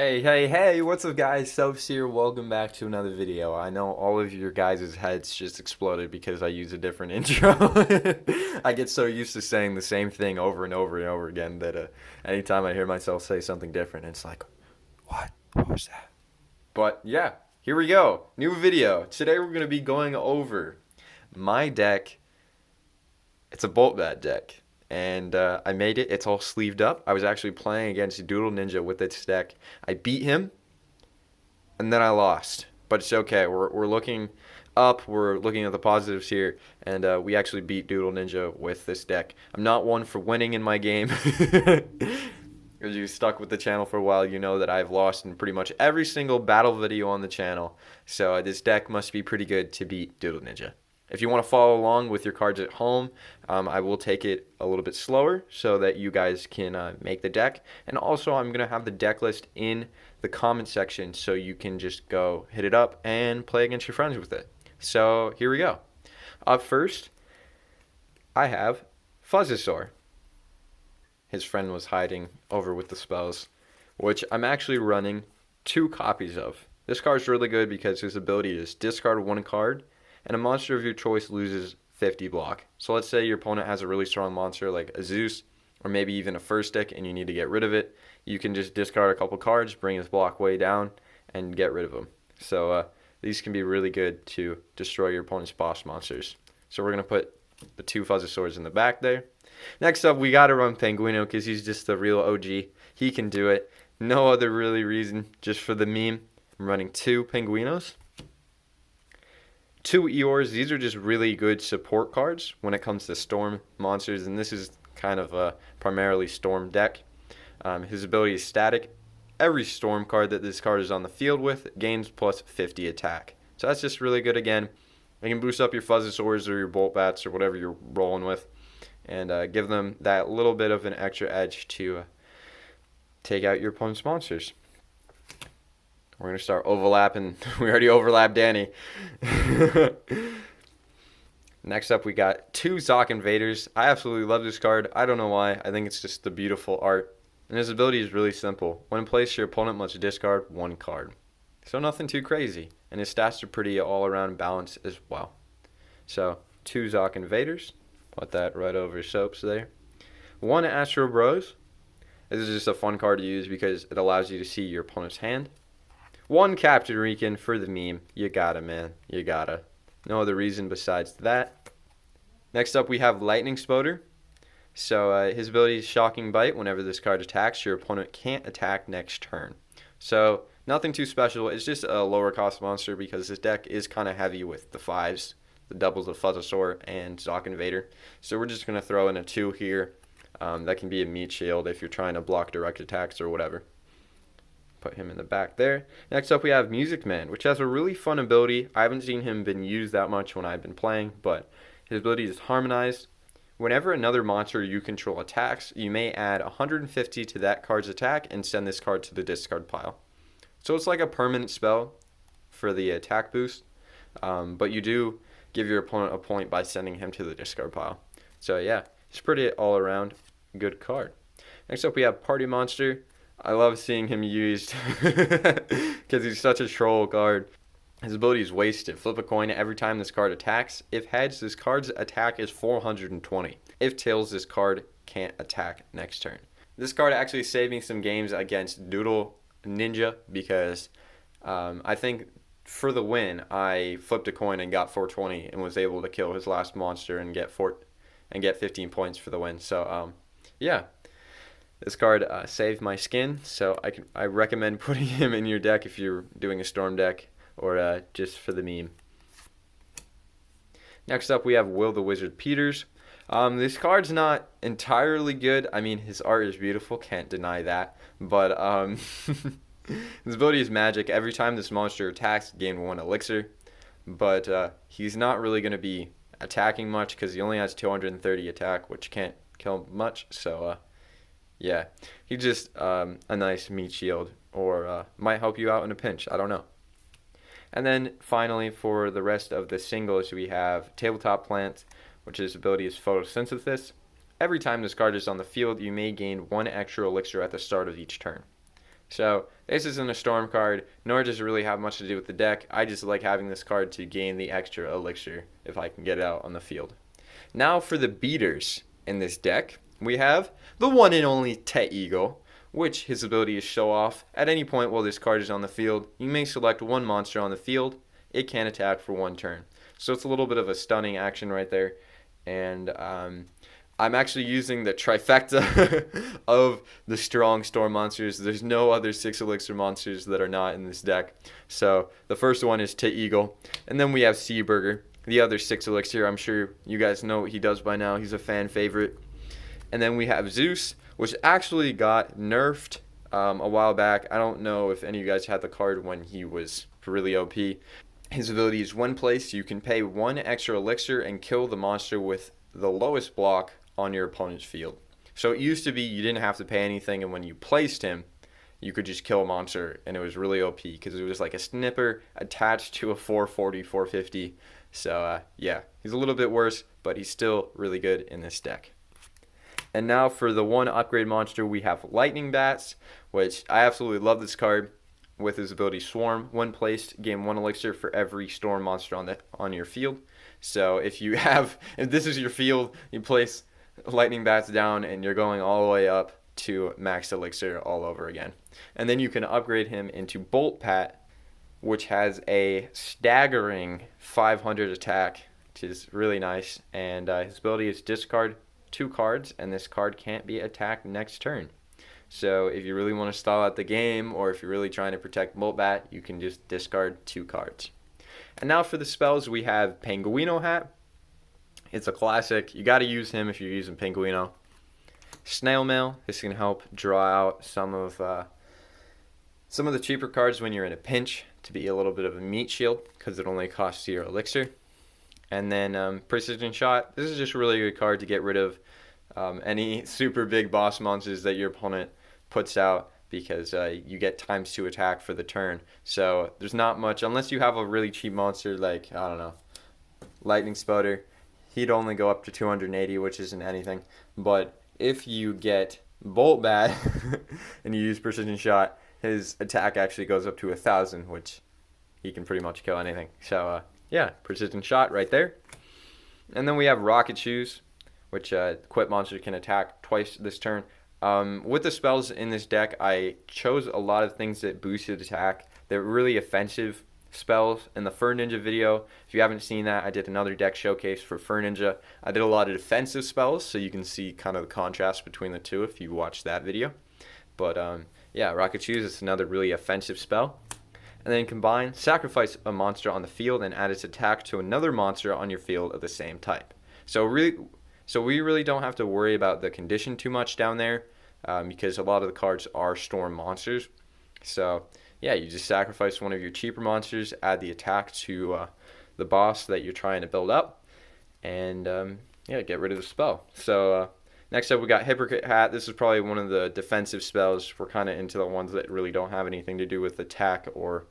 Hey, what's up guys? Soapss here. Welcome back to another video. I know all of your guys' heads just exploded because I use a different intro. I get so used to saying the same thing over and over and over again that anytime I hear myself say something different, it's like, what? What was that? But yeah, here we go. New video. Today we're going to be going over my deck. It's a bolt bat deck. And I made it. It's all sleeved up. I was actually playing against Doodle Ninja with this deck. I beat him, and then I lost. But it's okay. We're looking up. We're looking at the positives here, and we actually beat Doodle Ninja with this deck. I'm not one for winning in my game. If you stuck with the channel for a while, you know that I've lost in pretty much every single battle video on the channel. So this deck must be pretty good to beat Doodle Ninja. If you want to follow along with your cards at home, I will take it a little bit slower so that you guys can make the deck. And also, I'm going to have the deck list in the comment section so you can just go hit it up and play against your friends with it. So here we go. Up first, I have Fuzzosaur. His friend was hiding over with the spells, which I'm actually running 2 copies of. This card's really good because his ability is discard 1 card, and a monster of your choice loses 50 block. So let's say your opponent has a really strong monster like a Zeus, or maybe even a first stick, and you need to get rid of it. You can just discard a couple cards, bring his block way down, and get rid of him. So these can be really good to destroy your opponent's boss monsters. So we're going to put the 2 Fuzzosaurs in the back there. Next up, we got to run Penguino because he's just the real OG. He can do it. No other really reason, just for the meme. I'm running 2 Penguinos. 2 Eeyores. These are just really good support cards when it comes to storm monsters, and this is kind of a primarily storm deck. His ability is static. Every storm card that this card is on the field with gains plus 50 attack. So that's just really good again. You can boost up your Fuzzosaurs or your Bolt Bats or whatever you're rolling with and give them that little bit of an extra edge to take out your opponent's monsters. We're going to start overlapping. We already overlapped Danny. Next up, we got 2 Zoc Invaders. I absolutely love this card. I don't know why. I think it's just the beautiful art. And his ability is really simple. When in place, your opponent must discard 1 card. So nothing too crazy. And his stats are pretty all-around balanced as well. So 2 Zoc Invaders. Put that right over Soapss there. 1 Astro Bros. This is just a fun card to use because it allows you to see your opponent's hand. 1 Captain Rican for the meme. You gotta, man. You gotta. No other reason besides that. Next up, we have Lightning Spoder. So his ability is Shocking Bite. Whenever this card attacks, your opponent can't attack next turn. So nothing too special. It's just a lower cost monster because this deck is kind of heavy with the 5s, the doubles of Fuzzosaur and Zoc Invader. So we're just going to throw in a 2 here. That can be a meat shield if you're trying to block direct attacks or whatever. Put him in the back there. Next up, we have Music Man, which has a really fun ability. I haven't seen him been used that much when I've been playing, but his ability is Harmonized. Whenever another monster you control attacks, you may add 150 to that card's attack and send this card to the discard pile. So it's like a permanent spell for the attack boost, but you do give your opponent a point by sending him to the discard pile. So yeah, it's pretty all-around good card. Next up, we have Party Monster. I love seeing him used because he's such a troll card. His ability is Wasted. Flip a coin every time this card attacks. If heads, this card's attack is 420. If tails, this card can't attack next turn. This card actually saved me some games against Doodle Ninja because I think for the win, I flipped a coin and got 420 and was able to kill his last monster and get 15 points for the win. So yeah. This card saved my skin, so I recommend putting him in your deck if you're doing a storm deck or just for the meme. Next up, we have Will the Wizard Peters. This card's not entirely good. I mean, his art is beautiful, can't deny that. But his ability is magic. Every time this monster attacks, gain 1 elixir. But he's not really going to be attacking much because he only has 230 attack, which can't kill much. So yeah, he's just a nice meat shield or might help you out in a pinch. I don't know. And then finally, for the rest of the singles, we have Tabletop Plants, which his ability is Photosynthesis. Every time this card is on the field, you may gain 1 extra elixir at the start of each turn. So this isn't a storm card, nor does it really have much to do with the deck. I just like having this card to gain the extra elixir if I can get it out on the field. Now for the beaters in this deck, we have the one and only Eagle, which his ability is show off. At any point while this card is on the field, you may select one monster on the field. It can attack for one turn. So it's a little bit of a stunning action right there. And I'm actually using the trifecta of the strong storm monsters. There's no other 6 elixir monsters that are not in this deck. So the first one is Eagle. And then we have Seaburger, the other 6 elixir. I'm sure you guys know what he does by now. He's a fan favorite. And then we have Zeus, which actually got nerfed a while back. I don't know if any of you guys had the card when he was really OP. His ability is when placed, you can pay 1 extra elixir and kill the monster with the lowest block on your opponent's field. So it used to be you didn't have to pay anything, and when you placed him, you could just kill a monster, and it was really OP because it was like a snipper attached to a 440, 450. So yeah, he's a little bit worse, but he's still really good in this deck. And now for the one upgrade monster, we have Lightning Bats, which I absolutely love this card. With his ability Swarm, when placed, gain 1 elixir for every storm monster on your field. So if this is your field, you place Lightning Bats down and you're going all the way up to max elixir all over again. And then you can upgrade him into Bolt Pat, which has a staggering 500 attack, which is really nice. And his ability is discard 2 cards, and this card can't be attacked next turn. So if you really want to stall out the game, or if you're really trying to protect Bolt Bat, you can just discard 2 cards. And now for the spells, we have Penguino Hat. It's a classic. You got to use him if you're using Penguino. Snail Mail. This can help draw out some of the cheaper cards when you're in a pinch to be a little bit of a meat shield because it only costs your elixir. And then Precision Shot. This is just a really good card to get rid of any super big boss monsters that your opponent puts out, because you get ×2 attack for the turn. So there's not much, unless you have a really cheap monster like, I don't know, Lightning Spoder. He'd only go up to 280, which isn't anything. But if you get Bolt Bat and you use Precision Shot, his attack actually goes up to 1,000, which he can pretty much kill anything. So yeah, Precision Shot right there. And then we have Rocket Shoes, which equipped monster can attack twice this turn. With the spells in this deck, I chose a lot of things that boosted attack. They're really offensive spells. In the Fur Ninja video, if you haven't seen that, I did another deck showcase for Fur Ninja. I did a lot of defensive spells, so you can see kind of the contrast between the two if you watch that video. But yeah, Rocket Shoes is another really offensive spell. And then combine, sacrifice a monster on the field and add its attack to another monster on your field of the same type. So we really don't have to worry about the condition too much down there, because a lot of the cards are storm monsters. So yeah, you just sacrifice one of your cheaper monsters, add the attack to the boss that you're trying to build up, and yeah, get rid of the spell. So next up we got Hypocrite Hat. This is probably one of the defensive spells. We're kind of into the ones that really don't have anything to do with attack or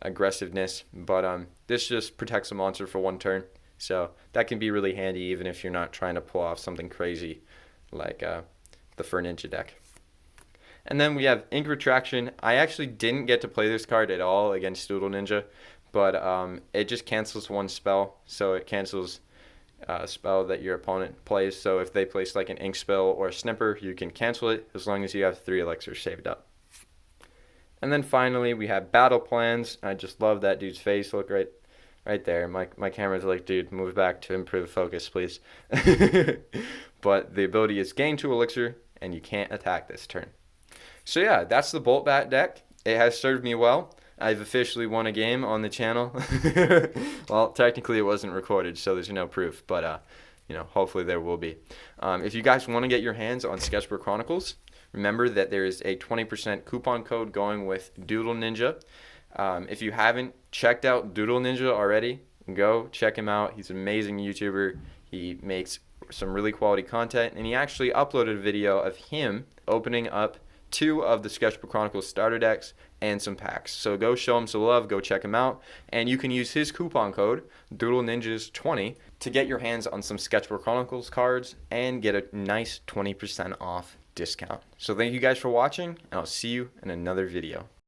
aggressiveness, but this just protects a monster for 1 turn. So that can be really handy even if you're not trying to pull off something crazy like the Fur Ninja deck. And then we have Ink Retraction. I actually didn't get to play this card at all against Doodle Ninja, but it just cancels 1 spell. So it cancels a spell that your opponent plays. So if they place like an ink spell or a snipper, you can cancel it as long as you have 3 elixirs saved up. And then finally we have Battle Plans. I just love that dude's face. Look right there. My camera's like, dude, move back to improve focus, please. But the ability is gain 2 elixir, and you can't attack this turn. So yeah, that's the Bolt Bat deck. It has served me well. I've officially won a game on the channel. Well, technically it wasn't recorded, so there's no proof, but you know, hopefully there will be. If you guys want to get your hands on SketchBook Chronicles, remember that there is a 20% coupon code going with Doodle Ninja. If you haven't checked out Doodle Ninja already, go check him out. He's an amazing YouTuber. He makes some really quality content, and he actually uploaded a video of him opening up 2 of the SketchBook Chronicles starter decks and some packs. So go show him some love, go check him out, and you can use his coupon code DoodleNinjas20 to get your hands on some SketchBook Chronicles cards and get a nice 20% off discount. So thank you guys for watching, and I'll see you in another video.